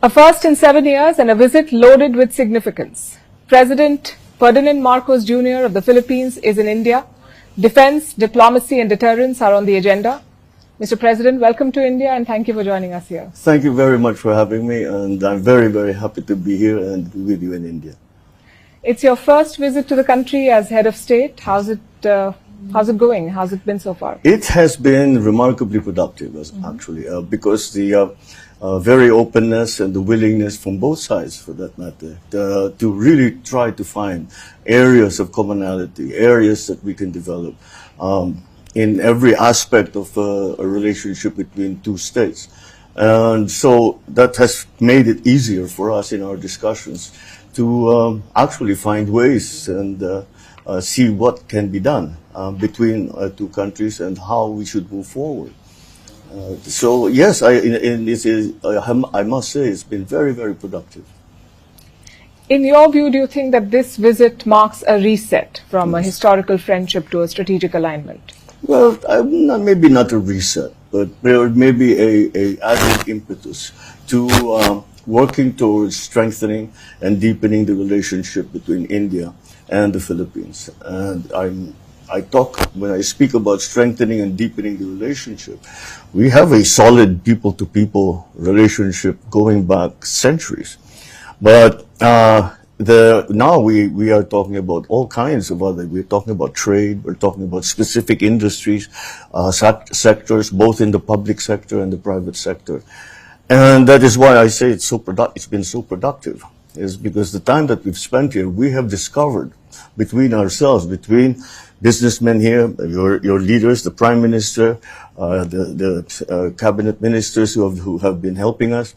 A first in 7 years and a visit loaded with significance. President Ferdinand Marcos Jr. of the Philippines is in India. Defense, diplomacy and deterrence are on the agenda. Mr. President, welcome to India and thank you for joining us here. Thank you very much for having me, and I'm very, very happy to be here and be with you in India. It's your first visit to the country as head of state. How's it going? How's it been so far? It has been remarkably productive, actually, because the very openness and the willingness from both sides, for that matter, to really try to find areas of commonality, areas that we can develop in every aspect of a relationship between two states. And so that has made it easier for us in our discussions to actually find ways and see what can be done between two countries and how we should move forward. So yes, I must say it's been very, very productive. In your view, do you think that this visit marks a reset from a historical friendship to a strategic alignment? Well, maybe not a reset, but there may be a added impetus to working towards strengthening and deepening the relationship between India and the Philippines. And when I speak about strengthening and deepening the relationship, we have a solid people-to-people relationship going back centuries. But now we are talking about all kinds of we're talking about trade, we're talking about specific industries, sectors, both in the public sector and the private sector. And that is why I say it's been so productive, is because the time that we've spent here, we have discovered between ourselves, between businessmen here, your leaders, the Prime Minister, the cabinet ministers who have been helping us,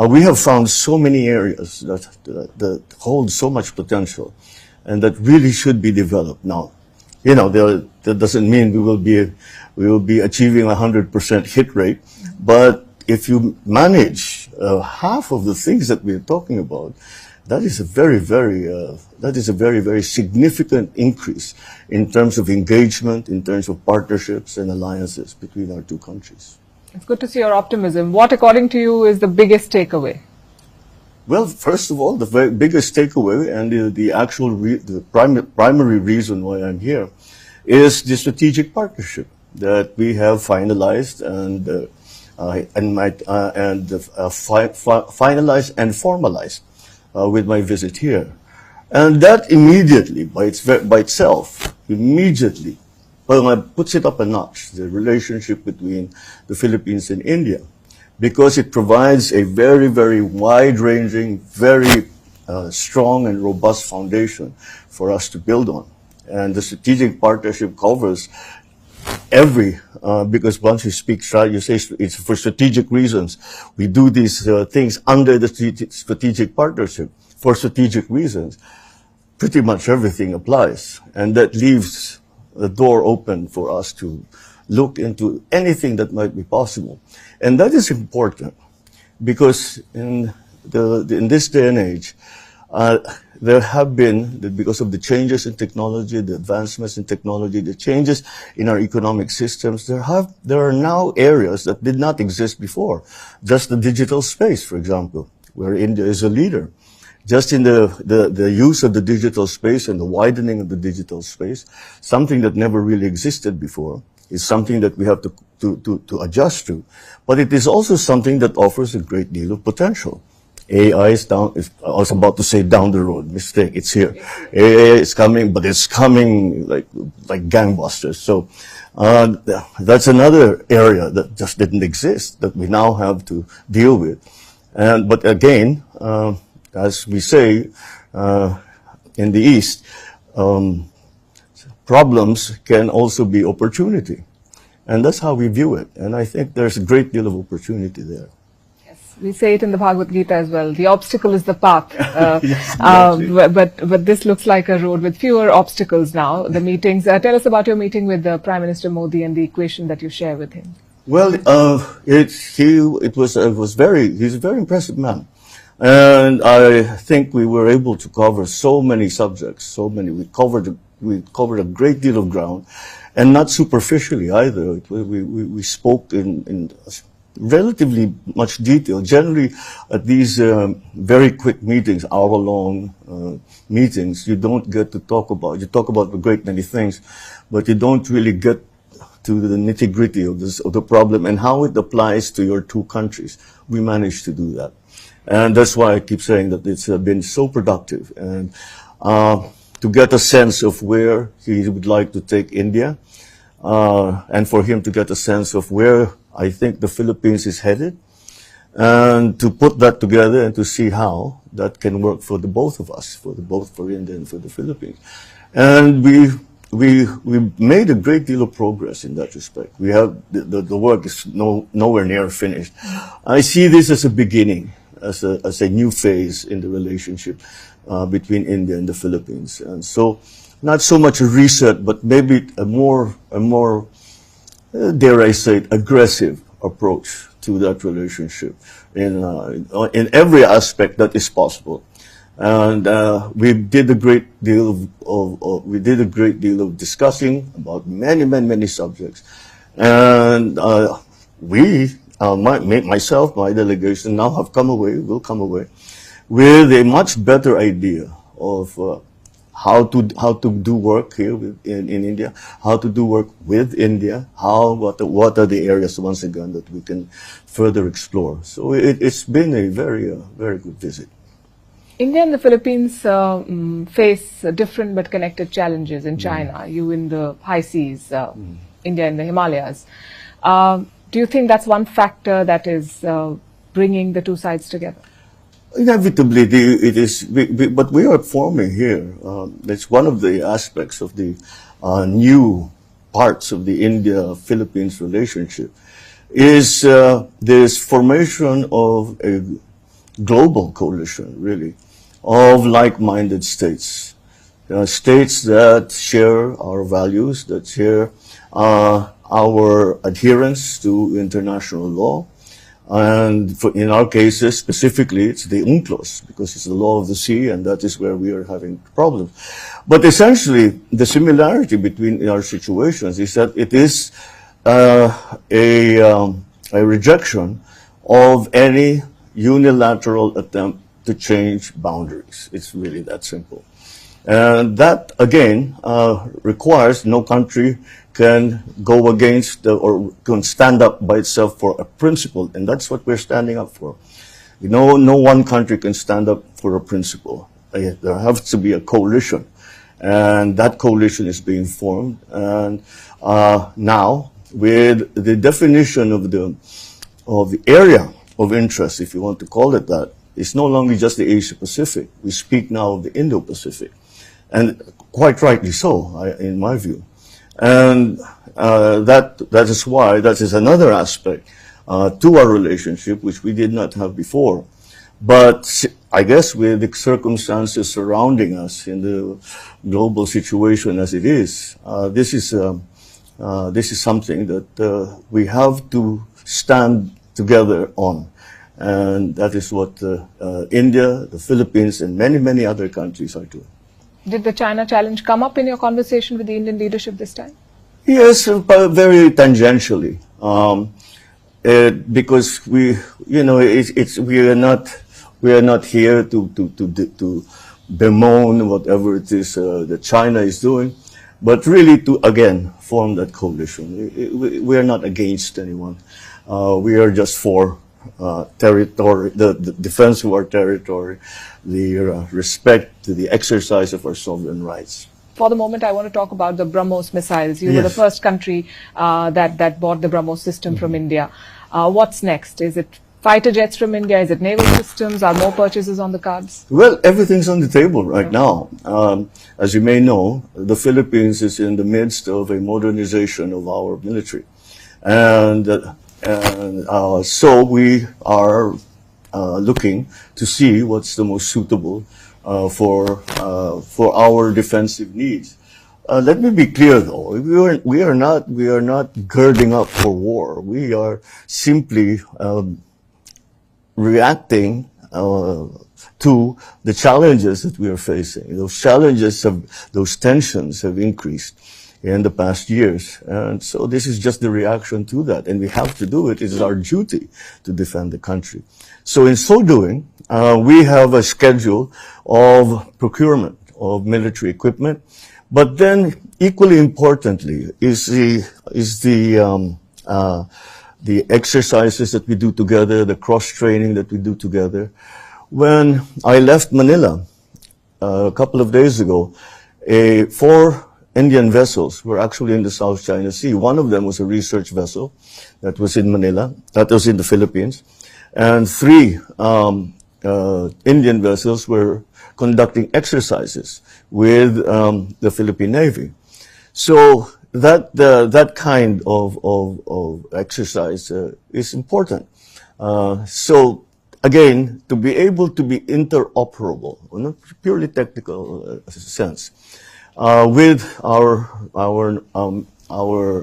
we have found so many areas that hold so much potential and that really should be developed. Now, you know, that doesn't mean we will be achieving 100% hit rate, but if you manage half of the things that we're talking about, that is a very, very significant increase in terms of engagement, in terms of partnerships and alliances between our two countries. It's good to see your optimism. What, according to you, is the biggest takeaway? Well, first of all, the very biggest takeaway and the primary reason why I'm here is the strategic partnership that we have finalized and finalized and formalized with my visit here. And that immediately, by itself, immediately puts it up a notch, the relationship between the Philippines and India, because it provides a very, very wide-ranging, very strong and robust foundation for us to build on. And the strategic partnership covers because once you speak, you say it's for strategic reasons. We do these things under the strategic partnership for strategic reasons. Pretty much everything applies, and that leaves the door open for us to look into anything that might be possible. And that is important because in this day and age, there have been, because of the changes in technology, the advancements in technology, the changes in our economic systems, there are now areas that did not exist before. Just the digital space, for example, where India is a leader. Just in the use of the digital space and the widening of the digital space, something that never really existed before, is something that we have to adjust to. But it is also something that offers a great deal of potential. AI I was about to say down the road, mistake, it's here. AI is coming, but it's coming like gangbusters. So that's another area that just didn't exist, that we now have to deal with. But again, as we say in the East, problems can also be opportunity. And that's how we view it. And I think there's a great deal of opportunity there. Yes, we say it in the Bhagavad Gita as well. The obstacle is the path. Yes, but this looks like a road with fewer obstacles now. The meetings. Tell us about your meeting with Prime Minister Modi and the equation that you share with him. Well, he's a very impressive man. And I think we were able to cover so many subjects, we covered a great deal of ground, and not superficially either. We spoke in relatively much detail. Generally, at these very quick meetings, hour-long meetings, you don't get to talk about. You talk about a great many things, but you don't really get to the nitty-gritty of the problem and how it applies to your two countries. We managed to do that, and that's why I keep saying that it's been so productive. And to get a sense of where he would like to take India, and for him to get a sense of where I think the Philippines is headed, and to put that together and to see how that can work for the both of us, for India and for the Philippines. And we made a great deal of progress in that respect. We have the work is nowhere near finished. I see this as a beginning, as a new phase in the relationship between India and the Philippines. And so, not so much a reset, but maybe a more dare I say it, aggressive approach to that relationship in every aspect that is possible. And we did a great deal of discussing about many subjects. And myself, my delegation now will come away with a much better idea of how to do work here in India, how to do work with India, what are the areas once again that we can further explore. So it's been a very good visit. India and the Philippines face different but connected challenges in China. You in the high seas, India in the Himalayas. Do you think that's one factor that is bringing the two sides together? Inevitably, it is, but we are forming here. That's one of the aspects of the new parts of the India-Philippines relationship, is this formation of a global coalition, really, of like-minded states. States that share our values, that share our adherence to international law. And in our cases, specifically, it's the UNCLOS, because it's the law of the sea, and that is where we are having problems. But essentially, the similarity between our situations is that it is a rejection of any unilateral attempt to change boundaries. It's really that simple. And that, again, requires no country can go against or can stand up by itself for a principle, and that's what we're standing up for. You know, no one country can stand up for a principle. There has to be a coalition, and that coalition is being formed. And now, with the definition of the area of interest, if you want to call it that, it's no longer just the Asia-Pacific. We speak now of the Indo-Pacific, and quite rightly so, in my view. And that is why that is another aspect to our relationship, which we did not have before. But I guess with the circumstances surrounding us in the global situation as it is, this is something that we have to stand together on. And that is what India, the Philippines, and many other countries are doing. Did the China challenge come up in your conversation with the Indian leadership this time? Yes, very tangentially, because we are not here to bemoan whatever it is that China is doing, but really to again form that coalition. We are not against anyone. We are just for territory, the defense of our territory, the respect to the exercise of our sovereign rights. For the moment, I want to talk about the BrahMos missiles. You Yes. were the first country that bought the BrahMos system from India. What's next? Is it fighter jets from India? Is it naval systems? Are more purchases on the cards? Well, everything's on the table right now. As you may know, the Philippines is in the midst of a modernization of our military. And so we are looking to see what's the most suitable for our defensive needs. Let me be clear, though. We are not girding up for war. We are simply reacting to the challenges that we are facing. Those tensions have increased in the past years. And so this is just the reaction to that. And we have to do it. It is our duty to defend the country. So in so doing, we have a schedule of procurement of military equipment. But then equally importantly is the exercises that we do together, the cross-training that we do together. When I left Manila a couple of days ago, 4 Indian vessels were actually in the South China Sea. One of them was a research vessel that was in Manila, that was in the Philippines, and 3 Indian vessels were conducting exercises with the Philippine Navy. So that kind of exercise is important. So again, to be able to be interoperable, in a purely technical sense, with our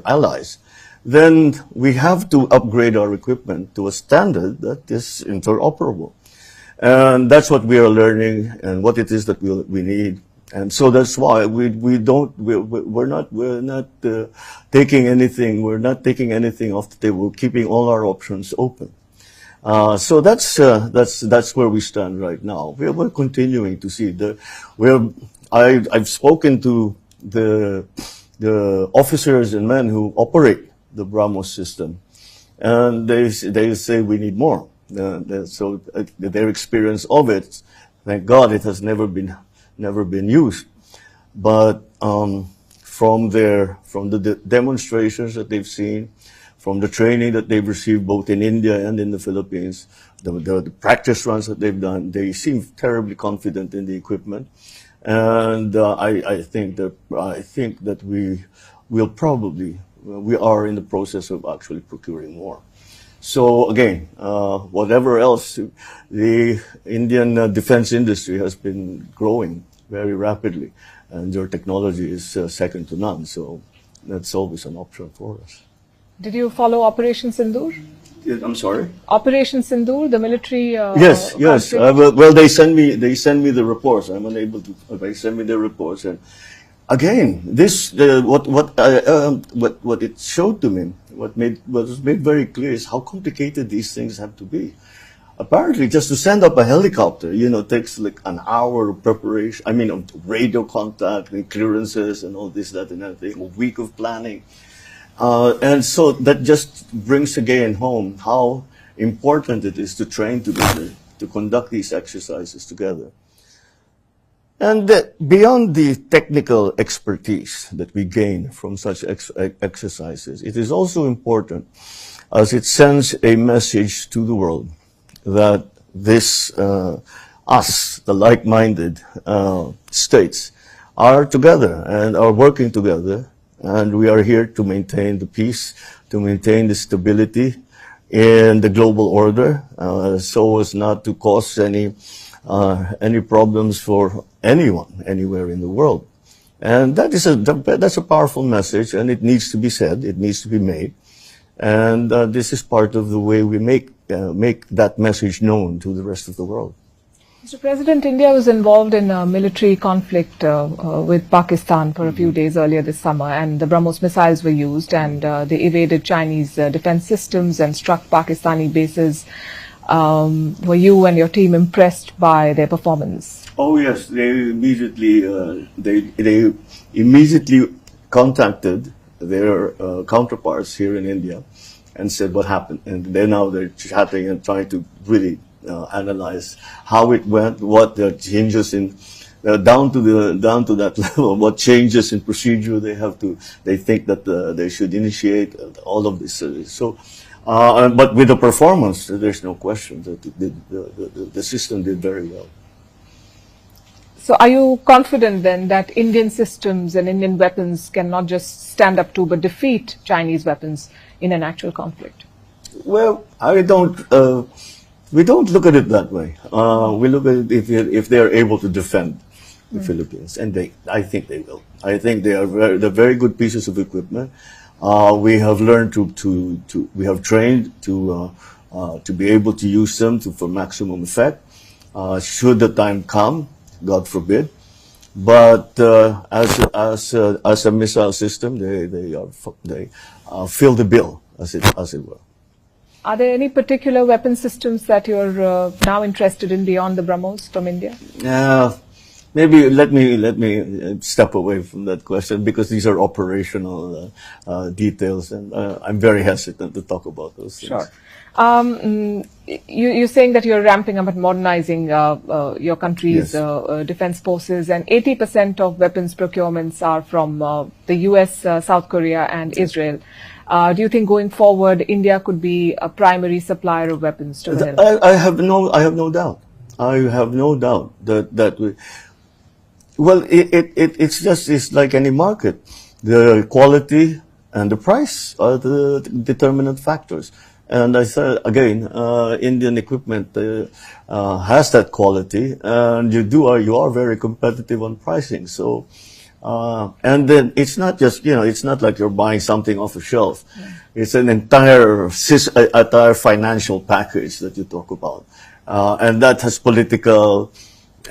allies, then we have to upgrade our equipment to a standard that is interoperable. And that's what we are learning and what it is that we need. And so that's why we're not taking anything off the table. We're keeping all our options open. So that's where we stand right now. We're continuing to see I've spoken to the officers and men who operate the BrahMos system, and they say we need more. So their experience of it, thank God, it has never been used. But from the demonstrations that they've seen, from the training that they've received both in India and in the Philippines, the practice runs that they've done, they seem terribly confident in the equipment. And I think that we are in the process of actually procuring more. So again, whatever else, the Indian defense industry has been growing very rapidly, and their technology is second to none. So that's always an option for us. Did you follow Operation Sindur? I'm sorry. Operation Sindur, the military. Yes. Well, they send me the reports. I'm unable to. They send me the reports, and again, this what it showed to me, what was made very clear is how complicated these things have to be. Apparently, just to send up a helicopter, takes like an hour of preparation. I mean, of radio contact and clearances and all this, that, and everything. A week of planning. And so that just brings again home how important it is to train together, to conduct these exercises together. And beyond the technical expertise that we gain from such exercises, it is also important as it sends a message to the world that us, the like-minded states, are together and are working together. And we are here to maintain the peace, to maintain the stability in the global order, so as not to cause any problems for anyone, anywhere in the world. And that's a powerful message, and it needs to be said, it needs to be made. And this is part of the way we make that message known to the rest of the world. Mr. President, India was involved in a military conflict with Pakistan for a few days earlier this summer, and the BrahMos missiles were used, and they evaded Chinese defense systems and struck Pakistani bases. Were you and your team impressed by their performance? Oh yes, they immediately contacted their counterparts here in India and said what happened, and they're chatting and trying to really analyze how it went, what the changes in down to that level, what changes in procedure they think that they should initiate, all of this. But with the performance, there's no question that the system did very well. So are you confident then that Indian systems and Indian weapons can not just stand up to but defeat Chinese weapons in an actual conflict? Well, we don't look at it that way. We look at it if they are able to defend the Philippines, and I think they will. I think they're very good pieces of equipment. We have learned we have trained to be able to use them for maximum effect. Should the time come, God forbid, But as a missile system, they fill the bill, as it were. Are there any particular weapon systems that you're now interested in beyond the BrahMos from India? Maybe let me step away from that question, because these are operational details, and I'm very hesitant to talk about those things. Sure. You're saying that you're ramping up and modernizing your country's Yes. defense forces, and 80% of weapons procurements are from the US, South Korea, and Israel. Do you think going forward, India could be a primary supplier of weapons to the Hill? I have no doubt. I have no doubt that we. Well, it's like any market. The quality and the price are the determinant factors. And I said again, Indian equipment has that quality, and you are very competitive on pricing. So, and then it's not just, it's not like you're buying something off a shelf. Yeah. It's an entire financial package that you talk about, and that has political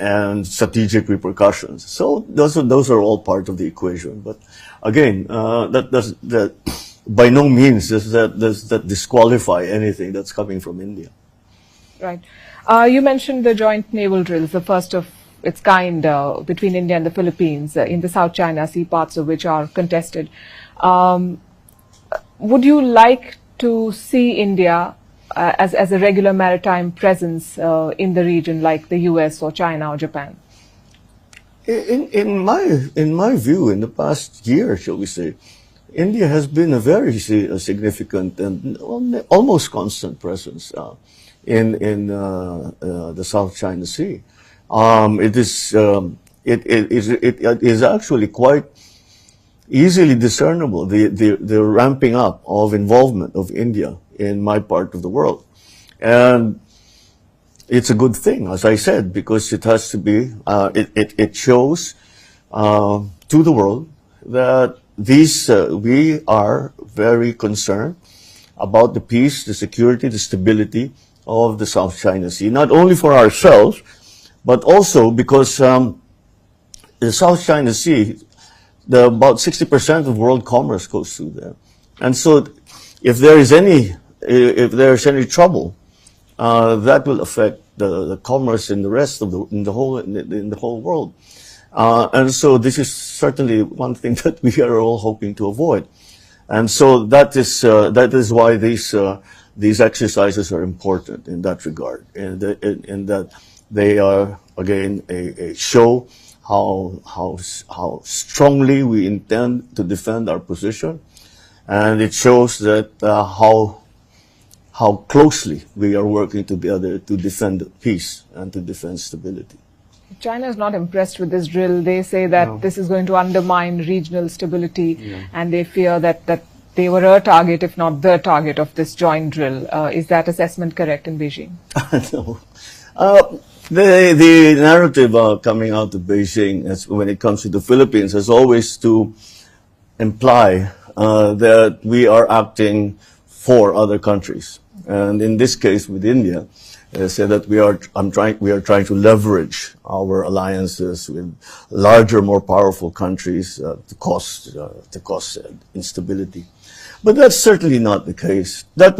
and strategic repercussions. So those are all part of the equation. But again, that by no means does that disqualify anything that's coming from India. Right. You mentioned the joint naval drills, the first of its kind between India and the Philippines in the South China Sea, parts of which are contested. Would you like to see India as a regular maritime presence in the region, like the US or China or Japan? In my view, in the past year, shall we say, India has been a very significant and almost constant presence in the South China Sea. It is actually quite easily discernible, the ramping up of involvement of India in my part of the world. And it's a good thing, as I said, because it has to be, it shows to the world that we are very concerned about the peace, the security, the stability of the South China Sea, not only for ourselves, but also because the South China Sea, about 60% of world commerce goes through there. And so if there is any trouble, that will affect the commerce in the rest of in the whole world. And so this is certainly one thing that we are all hoping to avoid. And so that is why these exercises are important in that regard, in that they are again a show how strongly we intend to defend our position, and it shows that how closely we are working together to defend peace and to defend stability. China is not impressed with this drill. They say that this is going to undermine regional stability, and they fear that they were a target, if not the target, of this joint drill. Is that assessment correct in Beijing? No. The narrative coming out of Beijing when it comes to the Philippines is always to imply that we are acting for other countries. And in this case with India, say that we are trying to leverage our alliances with larger, more powerful countries to cause instability. But that's certainly not the case. The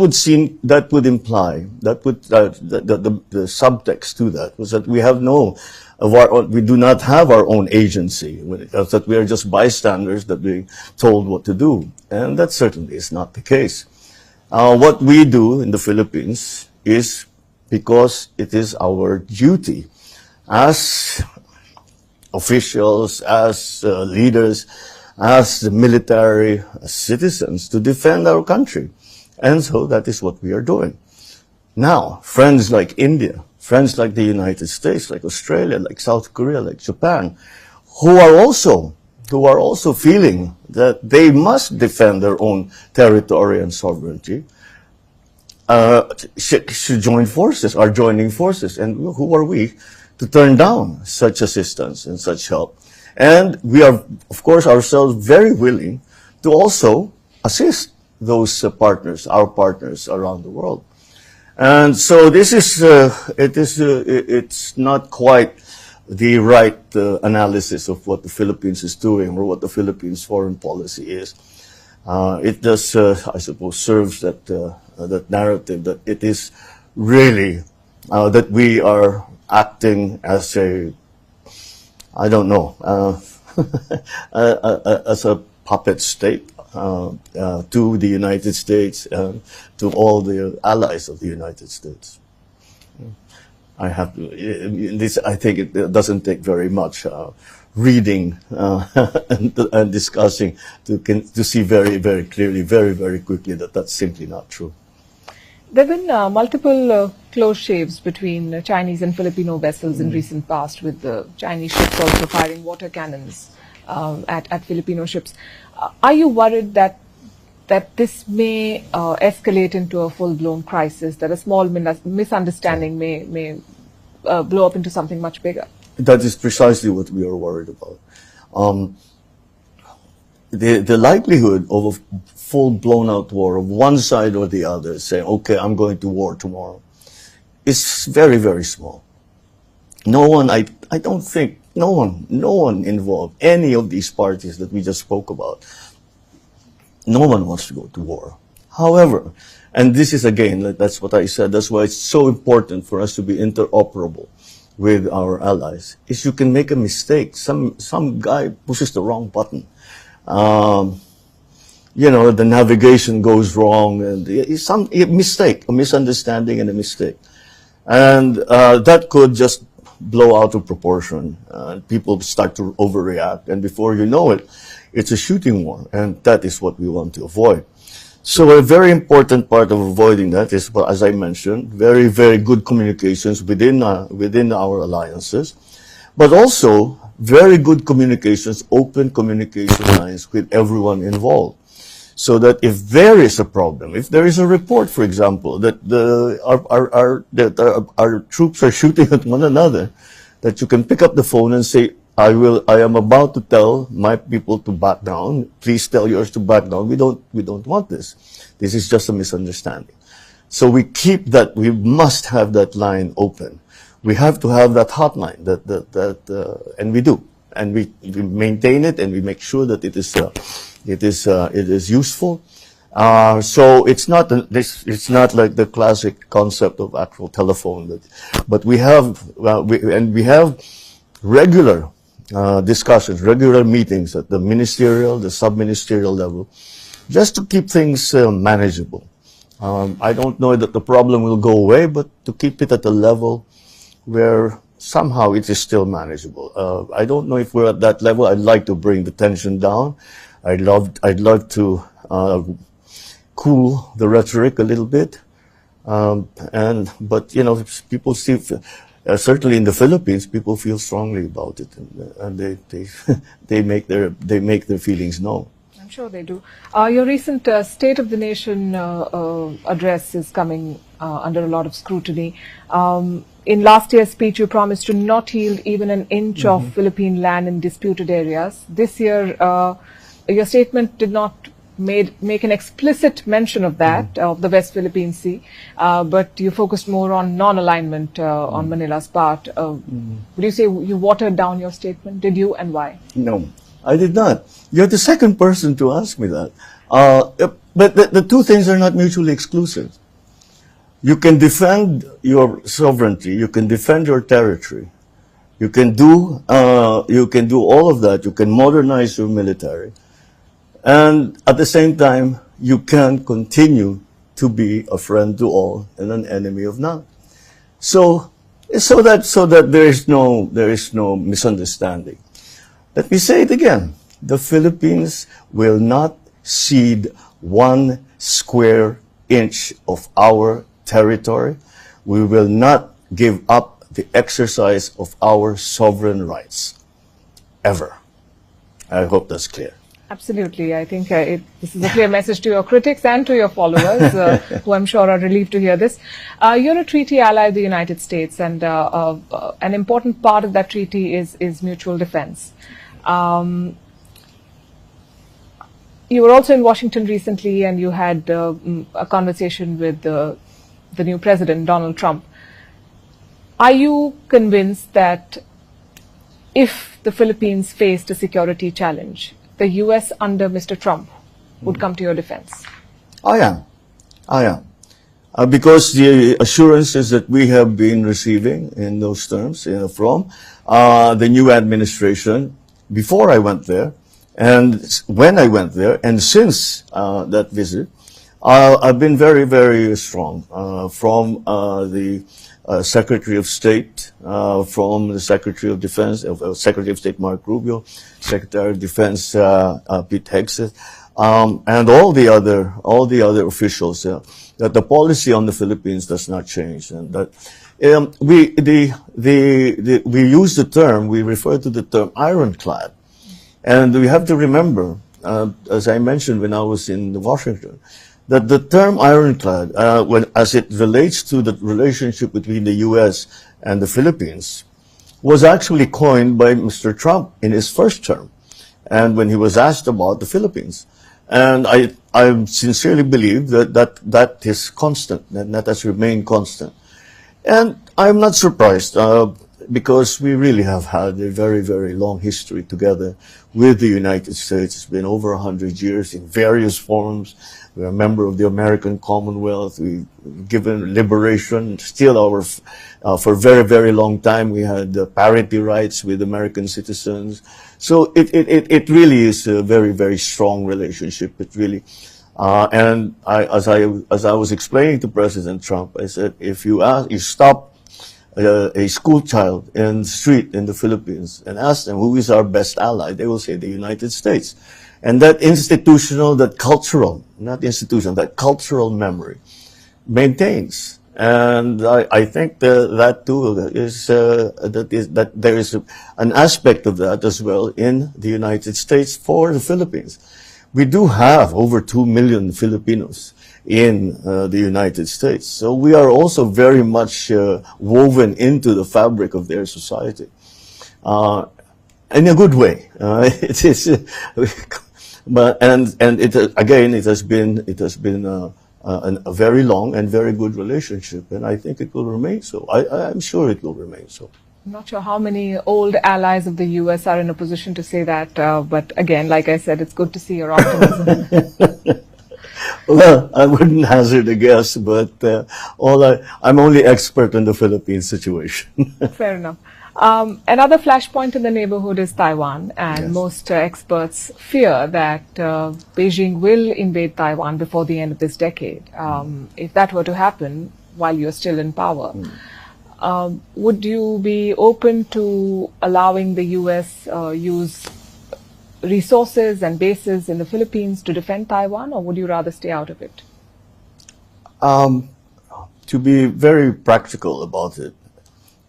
subtext to that was that we do not have our own agency, that we are just bystanders that being told what to do. And that certainly is not the case. What we do in the Philippines is because it is our duty as officials, as leaders, as the military, as citizens, to defend our country. And so that is what we are doing. Now, friends like India, friends like the United States, like Australia, like South Korea, like Japan, who are also feeling that they must defend their own territory and sovereignty, should join forces, are joining forces. And who are we to turn down such assistance and such help? And we are, of course, ourselves very willing to also assist those partners, our partners around the world. And so this is, it's not quite the right analysis of what the Philippines is doing or what the Philippines foreign policy is. It does, I suppose, serves that that narrative that it is really that we are acting as a, I don't know, as a puppet state to the United States and to all the allies of the United States. I have to, this. I think it doesn't take very much reading and discussing to see very clearly, very quickly that that's simply not true. There have been multiple close shaves between Chinese and Filipino vessels in recent past, with the Chinese ships also firing water cannons at Filipino ships. Are you worried that this may escalate into a full-blown crisis, that a small misunderstanding may blow up into something much bigger? That is precisely what we are worried about. The likelihood of a full blown out war of one side or the other saying, okay, I'm going to war tomorrow, is very small. No one, I don't think, no one involved, any of these parties that we just spoke about, no one wants to go to war. However, and this is again, that's what I said, that's why it's so important for us to be interoperable with our allies, is you can make a mistake. Some guy pushes the wrong button. You know, the navigation goes wrong, and a mistake, a misunderstanding and a mistake. And that could just blow out of proportion. People start to overreact, and before you know it, it's a shooting war, and that is what we want to avoid. So a very important part of avoiding that is, as I mentioned, very good communications within our alliances, but also very good communications, open communication lines with everyone involved. So that if there is a problem, if there is a report, for example, that our troops are shooting at one another, that you can pick up the phone and say, I am about to tell my people to back down. Please tell yours to back down. We don't want this. This is just a misunderstanding. So we keep that. We must have that line open. We have to have that hotline. And we do. And we maintain it, and we make sure that it is useful. So it's not like the classic concept of actual telephone, but we have regular discussions, regular meetings at the ministerial, the sub-ministerial level, just to keep things manageable. I don't know that the problem will go away, but to keep it at a level where somehow it is still manageable. I don't know if we're at that level. I'd like to bring the tension down. I'd love to cool the rhetoric a little bit. But you know, people see. Certainly in the Philippines, people feel strongly about it, and they make their feelings known. I'm sure they do. Your recent State of the Nation address is coming under a lot of scrutiny. In last year's speech, you promised to not yield even an inch of Philippine land in disputed areas. This year, your statement did not make an explicit mention of that, of the West Philippine Sea, but you focused more on non-alignment on Manila's part. Would you say you watered down your statement? Did you, and why? No, I did not. You're the second person to ask me that. But the two things are not mutually exclusive. You can defend your sovereignty, you can defend your territory, you can do all of that, you can modernize your military, and at the same time, you can continue to be a friend to all and an enemy of none. So that there is no misunderstanding. Let me say it again. The Philippines will not cede 1 square inch of our territory. We will not give up the exercise of our sovereign rights. Ever. I hope that's clear. Absolutely. I think this is a clear message to your critics and to your followers, who I'm sure are relieved to hear this. You're a treaty ally of the United States, and an important part of that treaty is mutual defense. You were also in Washington recently, and you had a conversation with the new president, Donald Trump. Are you convinced that if the Philippines faced a security challenge, the US under Mr. Trump would come to your defense? I am. Because the assurances that we have been receiving in those terms from the new administration before I went there, and when I went there, and since that visit, I've been very, very strong from the Secretary of State, from the Secretary of Defense, Secretary of State Mark Rubio, Secretary of Defense Pete Hegseth, and all the other officials, that the policy on the Philippines does not change, and that we use the term, we refer to the term ironclad, and we have to remember, as I mentioned when I was in Washington, that the term ironclad, as it relates to the relationship between the U.S. and the Philippines, was actually coined by Mr. Trump in his first term, and when he was asked about the Philippines. And I sincerely believe that is constant, and that has remained constant. And I'm not surprised, because we really have had a very, very long history together with the United States. It's been over 100 years in various forms. We're a member of the American Commonwealth. We've given liberation, still for a very, very long time, we had parity rights with American citizens. So it really is a very, very strong relationship. It really, and as I was explaining to President Trump, I said, if you stop a school child in the street in the Philippines and ask them who is our best ally, they will say the United States. And that cultural memory maintains. And I think that too that there is an aspect of that as well in the United States for the Philippines. We do have over 2 million Filipinos in the United States, so we are also very much woven into the fabric of their society, in a good way. It is, but and it again it has been a very long and very good relationship, and I think it will remain so. I'm sure it will remain so. I'm not sure how many old allies of the U.S. are in a position to say that, but again, like I said, it's good to see your optimism. Well, I wouldn't hazard a guess, but I'm only expert in the Philippines situation. Fair enough. Another flashpoint in the neighborhood is Taiwan, and Yes. most experts fear that Beijing will invade Taiwan before the end of this decade. If that were to happen while you're still in power, would you be open to allowing the U.S. use resources and bases in the Philippines to defend Taiwan, or would you rather stay out of it? To be very practical about it,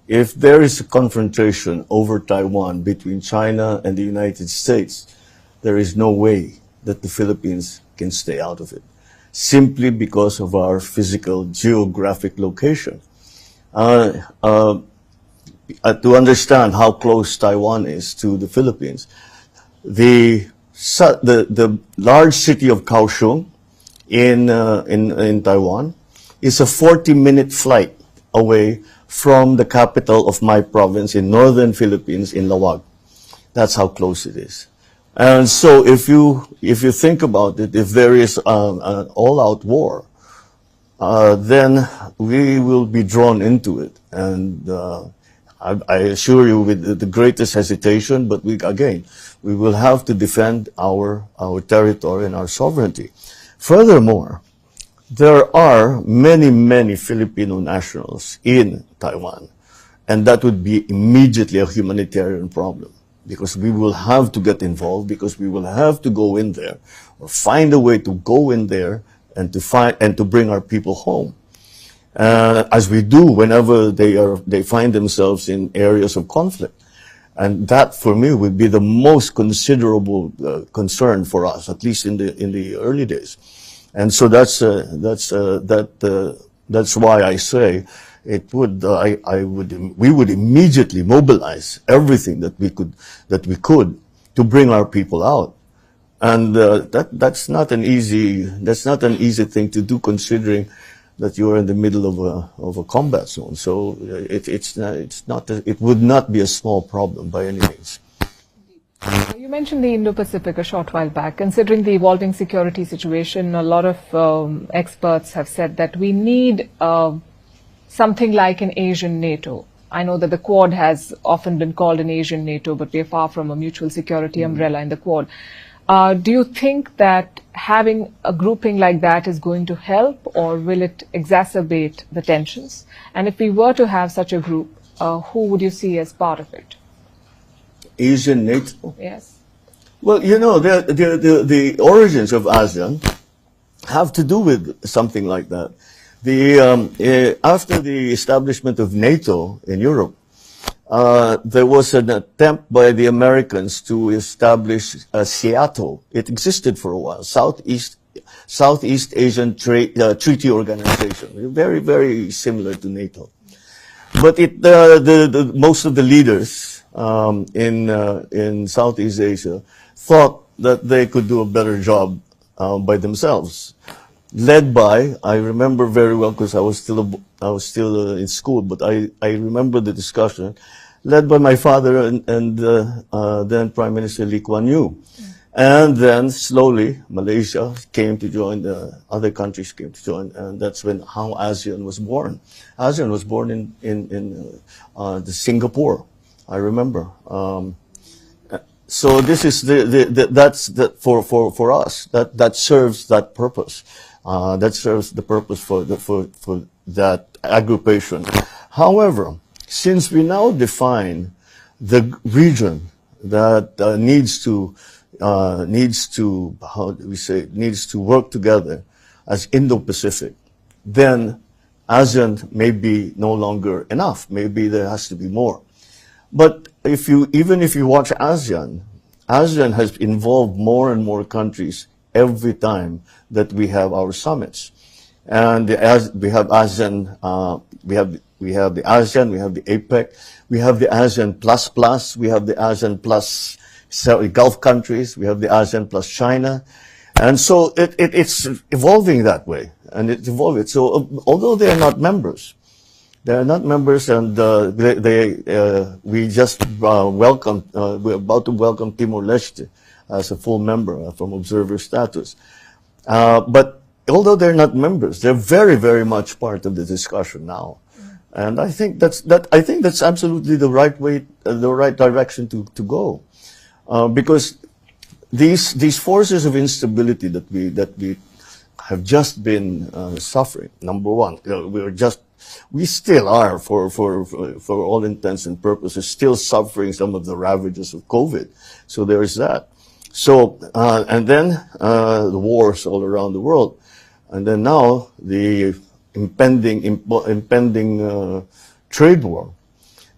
if there is a confrontation over Taiwan between China and the United States, there is no way that the Philippines can stay out of it, simply because of our physical geographic location. To understand how close Taiwan is to the Philippines, the large city of Kaohsiung in Taiwan is a 40-minute flight away from the capital of my province in northern Philippines, in Lawag. That's how close it is. And so if you think about it, if there is an all-out war, then we will be drawn into it. And I assure you, with the greatest hesitation, but we will have to defend our territory and our sovereignty. Furthermore, there are many, many Filipino nationals in Taiwan, and that would be immediately a humanitarian problem, because we will have to get involved, because we will have to go in there or find a way to go in there and to bring our people home, as we do whenever they find themselves in areas of conflict. And that, for me, would be the most considerable concern for us, at least in the early days. And so that's why I say we would immediately mobilize everything that we could to bring our people out. And that's not an easy thing to do, considering that you are in the middle of a combat zone. So it would not be a small problem by any means. You mentioned the Indo-Pacific a short while back. Considering the evolving security situation, a lot of experts have said that we need something like an Asian NATO. I know that the Quad has often been called an Asian NATO, but we are far from a mutual security umbrella in the Quad. Do you think that having a grouping like that is going to help, or will it exacerbate the tensions? And if we were to have such a group, who would you see as part of it? Asian NATO? Yes. Well, you know, the origins of ASEAN have to do with something like that. After the establishment of NATO in Europe, there was an attempt by the Americans to establish SEATO. It existed for a while, Southeast Asian Treaty Organization, very, very similar to NATO. But most of the leaders in Southeast Asia thought that they could do a better job by themselves. Led by, I remember very well because I was still in school, but I remember the discussion, led by my father and then Prime Minister Lee Kuan Yew. And then slowly Malaysia came to join, other countries came to join, and that's how ASEAN was born. ASEAN was born in the Singapore, I remember. So this is for us that serves that purpose. That serves the purpose for that aggregation. However, since we now define the region that needs to work together as Indo-Pacific, then ASEAN may be no longer enough. Maybe there has to be more. But even if you watch ASEAN has involved more and more countries every time that we have our summits. And as we have ASEAN, we have the ASEAN, we have the APEC, we have the ASEAN plus, we have the ASEAN plus Gulf countries, we have the ASEAN plus China. And so it's evolving that way, and it's evolving. So although they are not members, and we just we're about to welcome Timor-Leste as a full member from observer status. But although they're not members, they're very, very much part of the discussion now. And I think that's absolutely the right way, the right direction to go. Because these forces of instability that we have just been suffering. Number one, we still are, for all intents and purposes, still suffering some of the ravages of COVID. So there is that. So and then the wars all around the world, and then now the impending trade war.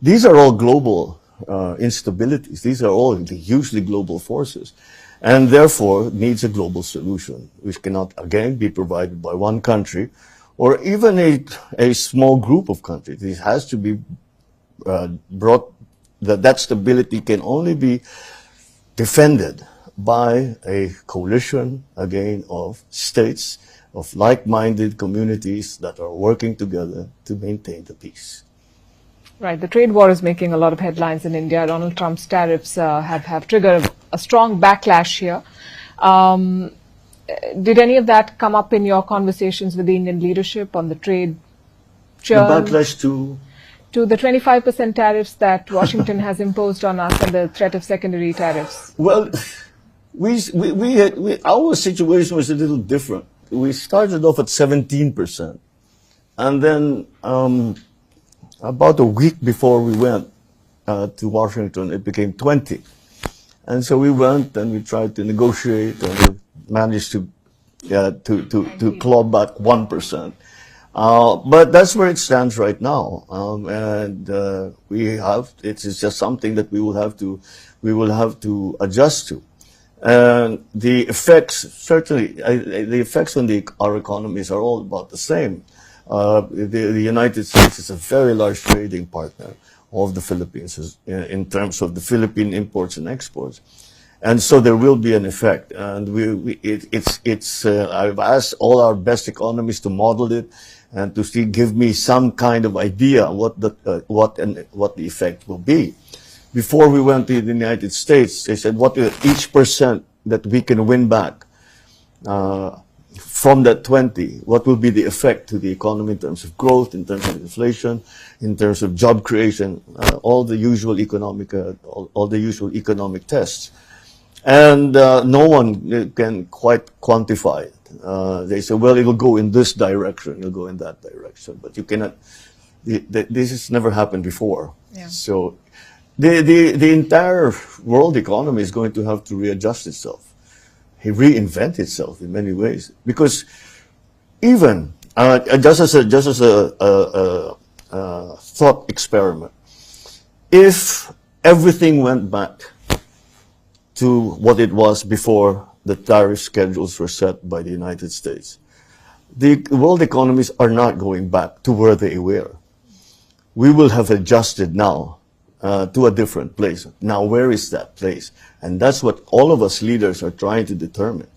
These are all global instabilities. These are all hugely global forces, and therefore needs a global solution, which cannot again be provided by one country or even a small group of countries. It has to be brought. That stability can only be defended by a coalition, again, of states, of like-minded communities that are working together to maintain the peace. Right. The trade war is making a lot of headlines in India. Donald Trump's tariffs have triggered a strong backlash here. Did any of that come up in your conversations with the Indian leadership on the trade churn? The backlash to the 25% tariffs that Washington has imposed on us and the threat of secondary tariffs? Well, our situation was a little different. We started off at 17%, and then about a week before we went to Washington, it became 20. And so we went and we tried to negotiate, and we managed to claw back 1%. But that's where it stands right now, and it's just something that we will have to adjust to. And the effects, certainly, the effects on our economies are all about the same. The United States is a very large trading partner of the Philippines in terms of the Philippine imports and exports. And so there will be an effect. And I've asked all our best economists to model it, and to see, give me some kind of idea what the effect will be. Before we went to the United States, they said, what each percent that we can win back from that 20, what will be the effect to the economy in terms of growth, in terms of inflation, in terms of job creation, all the usual economic tests. And no one can quite quantify it. They say, well, it'll go in this direction, it'll go in that direction, but you cannot. This has never happened before. Yeah. So the entire world economy is going to have to readjust itself, reinvent itself in many ways, because even just as a thought experiment, if everything went back to what it was before the tariff schedules were set by the United States, the world economies are not going back to where they were. We will have adjusted now to a different place. Now, where is that place? And that's what all of us leaders are trying to determine.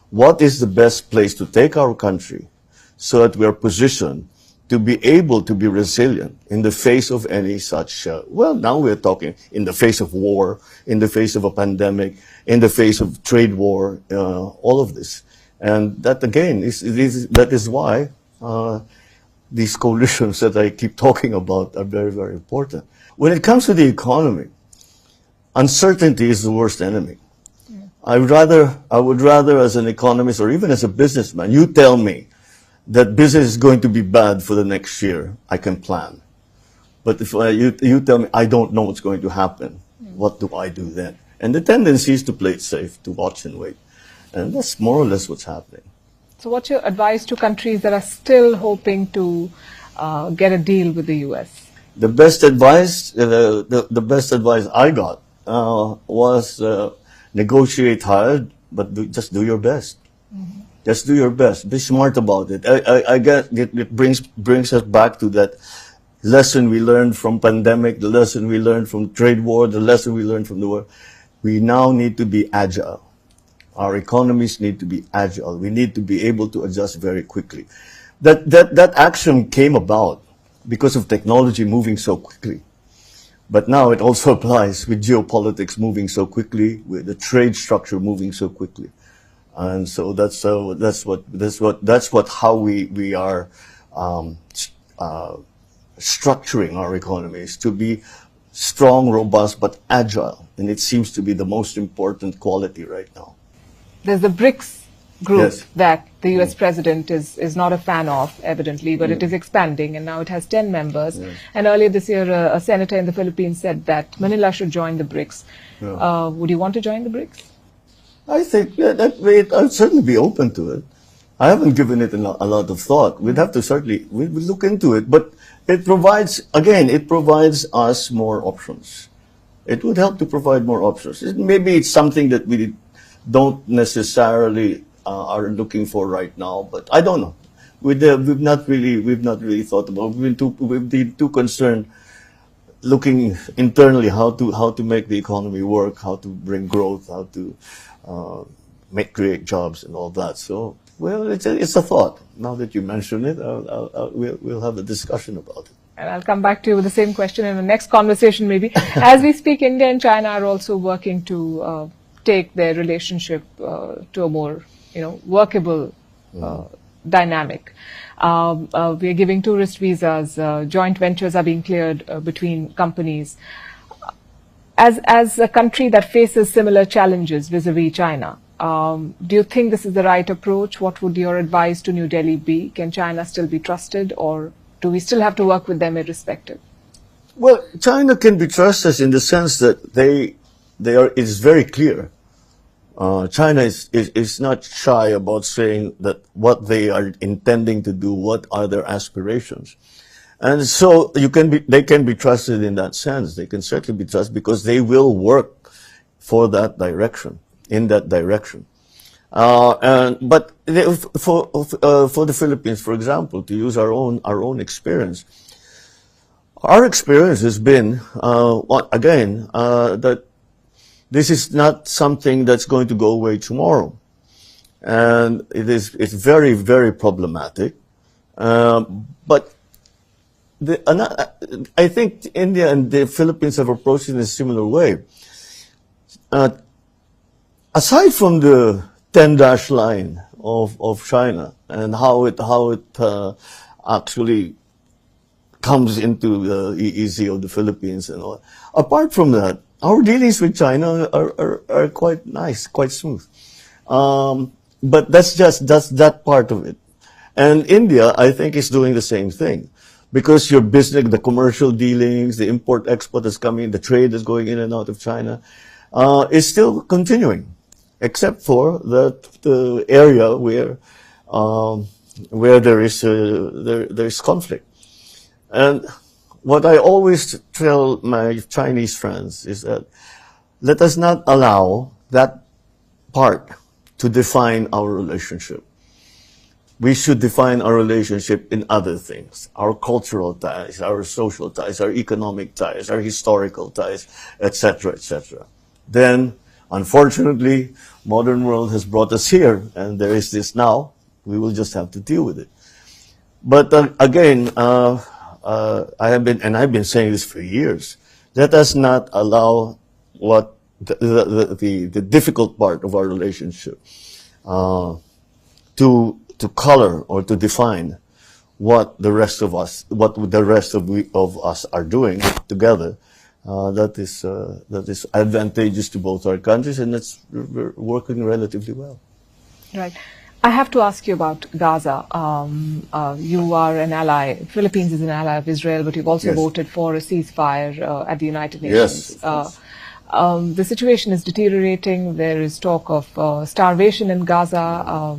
What is the best place to take our country so that we are positioned to be able to be resilient in the face of any such, well, now we're talking in the face of war, in the face of a pandemic, in the face of trade war, all of this. And that, again, that is why these coalitions that I keep talking about are very, very important. When it comes to the economy, uncertainty is the worst enemy. Yeah. I would rather as an economist or even as a businessman, you tell me that business is going to be bad for the next year, I can plan. But if you tell me I don't know what's going to happen, what do I do then? And the tendency is to play it safe, to watch and wait. And that's more or less what's happening. So what's your advice to countries that are still hoping to get a deal with the U.S.? The best advice, the best advice I got was negotiate hard, but just do your best. Mm-hmm. Just do your best. Be smart about it. I guess it brings us back to that lesson we learned from pandemic, the lesson we learned from trade war, the lesson we learned from the war. We now need to be agile. Our economies need to be agile. We need to be able to adjust very quickly. That action came about because of technology moving so quickly. But now it also applies with geopolitics moving so quickly, with the trade structure moving so quickly. And so that's how we are structuring our economies to be strong, robust, but agile. And it seems to be the most important quality right now. There's the BRICS group, yes, that the US president is not a fan of, evidently, but it is expanding, and now it has 10 members. Yes. And earlier this year, a senator in the Philippines said that Manila should join the BRICS. Yeah. Would you want to join the BRICS? I think I'd certainly be open to it. I haven't given it a lot of thought. We'd have to we'd look into it, but it provides us more options. It would help to provide more options. Maybe it's something that we don't necessarily are looking for right now, but I don't know. We've not really thought about. We've been too concerned looking internally how to make the economy work, how to bring growth, how to create jobs and all that. So, well, it's a thought. Now that you mention it, we'll have a discussion about it. And I'll come back to you with the same question in the next conversation, maybe. As we speak, India and China are also working to take their relationship to a more, workable dynamic. We are giving tourist visas. Joint ventures are being cleared between companies. As a country that faces similar challenges vis-a-vis China, do you think this is the right approach? What would your advice to New Delhi be? Can China still be trusted, or do we still have to work with them irrespective? Well, China can be trusted in the sense that it's very clear. China is not shy about saying that what they are intending to do, what are their aspirations. And so they can be trusted in that sense. They can certainly be trusted because they will work for that direction, in that direction. But for the Philippines, for example, to use our own experience, our experience has been, that this is not something that's going to go away tomorrow. And it's very, very problematic. But I think India and the Philippines have approached it in a similar way. Aside from the 10-dash line of China and how it actually comes into the EEZ of the Philippines and all, apart from that, our dealings with China are quite nice, quite smooth. But that's that part of it. And India, I think, is doing the same thing. Because your business, the commercial dealings, the import-export that's coming, the trade that's going in and out of China, is still continuing, except for the area where there is conflict. And what I always tell my Chinese friends is that let us not allow that part to define our relationship. We should define our relationship in other things, our cultural ties, our social ties, our economic ties, our historical ties, etc., etc. Then, unfortunately, modern world has brought us here, and there is this now. We will just have to deal with it. But again, I've been saying this for years. Let us not allow what the difficult part of our relationship to color or to define what the rest of us are doing together. That is advantageous to both our countries, and we're working relatively well. Right. I have to ask you about Gaza. You are an ally. Philippines is an ally of Israel, but you've also voted for a ceasefire at the United Nations. Yes. The situation is deteriorating. There is talk of starvation in Gaza.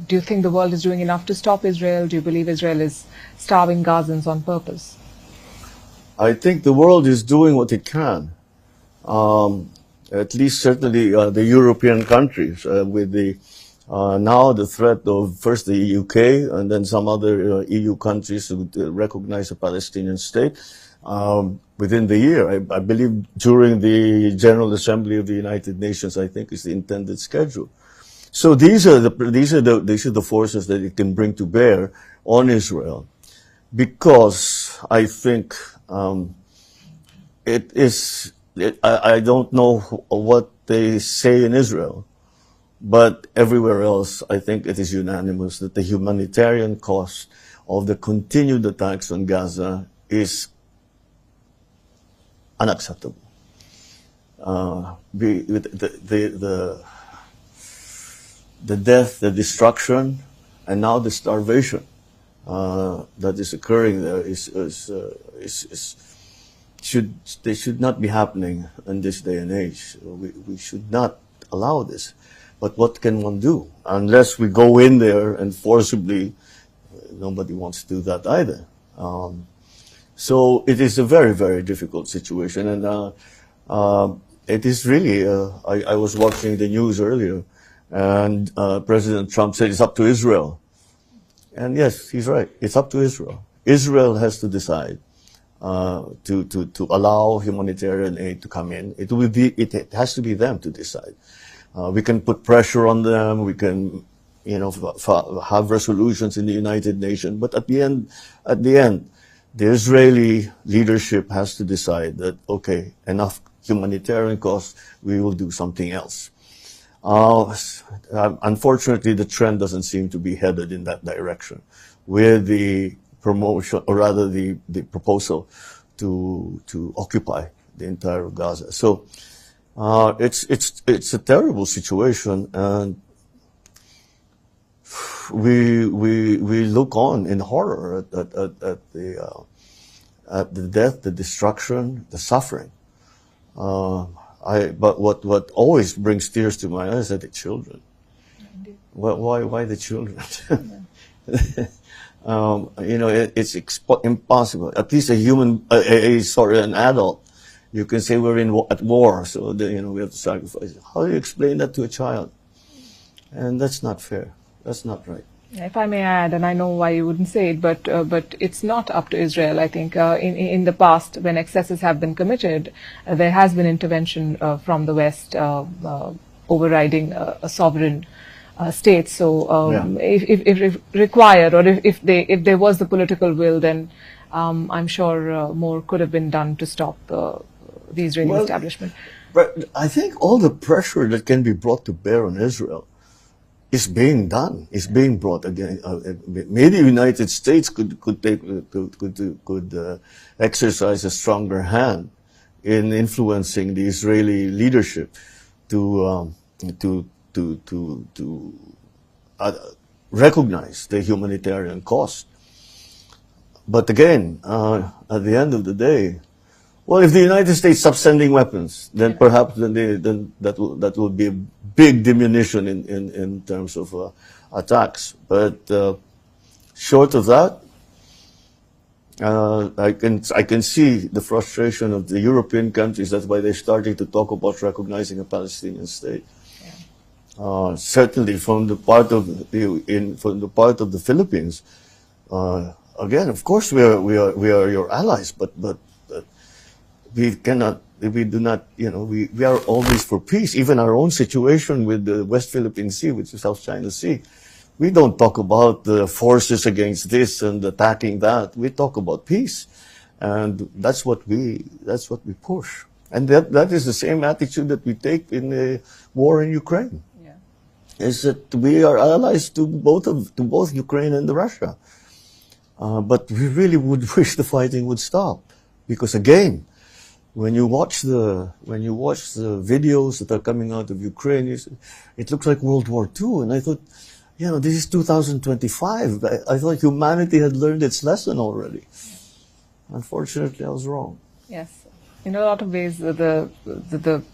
Do you think the world is doing enough to stop Israel? Do you believe Israel is starving Gazans on purpose? I think the world is doing what it can. At least certainly the European countries with now the threat of first the UK and then some other EU countries who recognize a Palestinian state within the year. I believe during the General Assembly of the United Nations, I think is the intended schedule. So these are the forces that it can bring to bear on Israel, because I think I don't know what they say in Israel, but everywhere else I think it is unanimous that the humanitarian cost of the continued attacks on Gaza is unacceptable. The death, the destruction, and now the starvation that is occurring there should not be happening in this day and age. We should not allow this. But what can one do? Unless we go in there and forcibly, nobody wants to do that either. So it is a very, very difficult situation. And it is really, I was watching the news earlier, and President Trump said it's up to Israel. And yes, he's right. It's up to Israel. Israel has to decide to allow humanitarian aid to come in. It has to be them to decide. We can put pressure on them. We can, have resolutions in the United Nations. But at the end, the Israeli leadership has to decide that, okay, enough humanitarian costs, we will do something else. Unfortunately, the trend doesn't seem to be headed in that direction, with the promotion, or rather the proposal to occupy the entire Gaza. So it's a terrible situation, and we look on in horror at the death, the destruction, the suffering. But what always brings tears to my eyes are the children. Why the children? It's impossible. At least an adult, you can say we're at war, so we have to sacrifice. How do you explain that to a child? And that's not fair. That's not right. If I may add, and I know why you wouldn't say it, but it's not up to Israel. I think in the past, when excesses have been committed, there has been intervention from the West, overriding a sovereign states. So if required, or if there was the political will, then I'm sure more could have been done to stop the Israeli establishment. But I think all the pressure that can be brought to bear on Israel is being done. Is being brought again. Maybe the United States could exercise a stronger hand in influencing the Israeli leadership to recognize the humanitarian cost. But again, at the end of the day, well, if the United States stops sending weapons, then perhaps then that will be a big diminution in terms of attacks. But short of that, I can see the frustration of the European countries. That's why they're starting to talk about recognizing a Palestinian state. Certainly, from the part of the Philippines. Again, of course, we are your allies, but we cannot. We do not. We are always for peace. Even our own situation with the West Philippine Sea, which is South China Sea. We don't talk about the forces against this and attacking that. We talk about peace, and that's what we push. And that is the same attitude that we take in the war in Ukraine. Yeah. Is that we are allies to both Ukraine and Russia, but we really would wish the fighting would stop, because again, when you watch the videos that are coming out of Ukraine, it looks like World War II, and I thought, this is 2025. I thought humanity had learned its lesson already. Unfortunately, I was wrong. Yes. In a lot of ways, the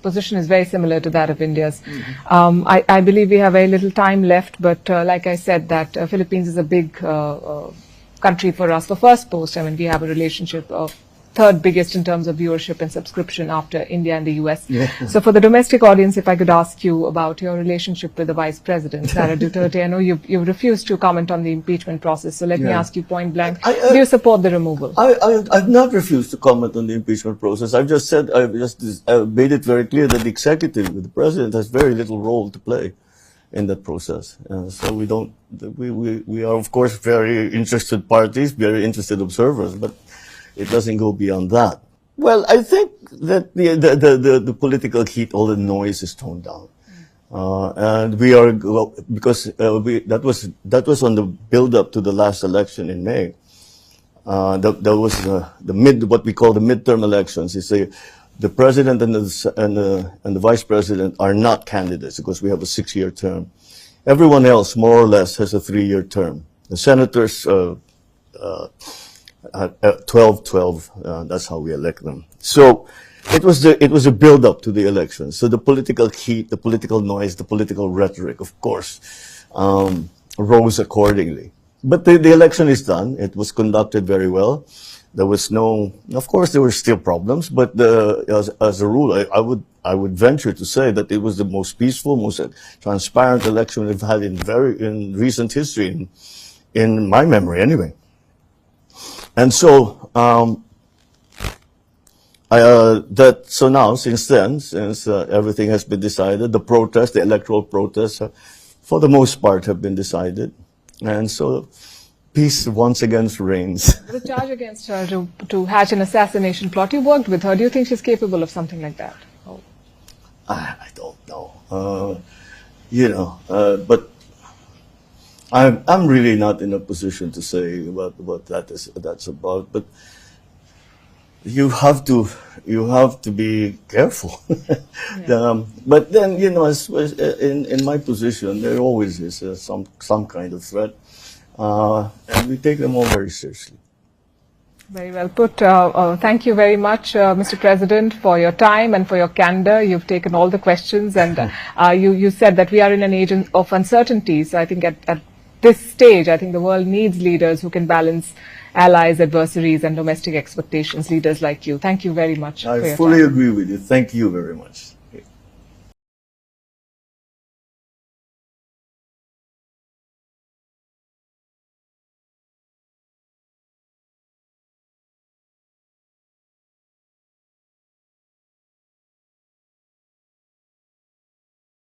position is very similar to that of India's. I believe we have very little time left, but like I said, that Philippines is a big country for us. For Firstpost, I mean, we have a relationship of third biggest in terms of viewership and subscription after India and the US. Yeah. So for the domestic audience, if I could ask you about your relationship with the Vice President, Sara Duterte. I know you refused to comment on the impeachment process, so let me ask you point blank, do you support the removal? I've not refused to comment on the impeachment process. I've just made it very clear that the executive, the President, has very little role to play in that process. So we are of course very interested parties, very interested observers, but it doesn't go beyond that. Well, I think that the political heat, all the noise is toned down, and we are because that was on the build-up to the last election in May. That was what we call the midterm elections. You say the president and the vice president are not candidates because we have a 6-year term. Everyone else, more or less, has a 3-year term. The senators. 12-12, that's how we elect them. So it was a build-up to the election. So the political heat, the political noise, the political rhetoric, of course, rose accordingly. But the election is done. It was conducted very well. There was of course, there were still problems, but as a rule, I would venture to say that it was the most peaceful, most transparent election we've had in recent history, in my memory, anyway. And so, now, since then, since everything has been decided, the electoral protests, for the most part, have been decided. And so, peace once again reigns. The charge against her to hatch an assassination plot, you worked with her. Do you think she's capable of something like that? Oh. I don't know. But I'm really not in a position to say what that's about, but you have to be careful. Yeah. But then in my position, there always is some kind of threat, and we take them all very seriously. Very well put. Thank you very much, Mr. President, for your time and for your candor. You've taken all the questions, and you said that we are in an age of uncertainty. So I think at this stage, I think the world needs leaders who can balance allies, adversaries, and domestic expectations, leaders like you. Thank you very much. I fully agree with you. Thank you very much.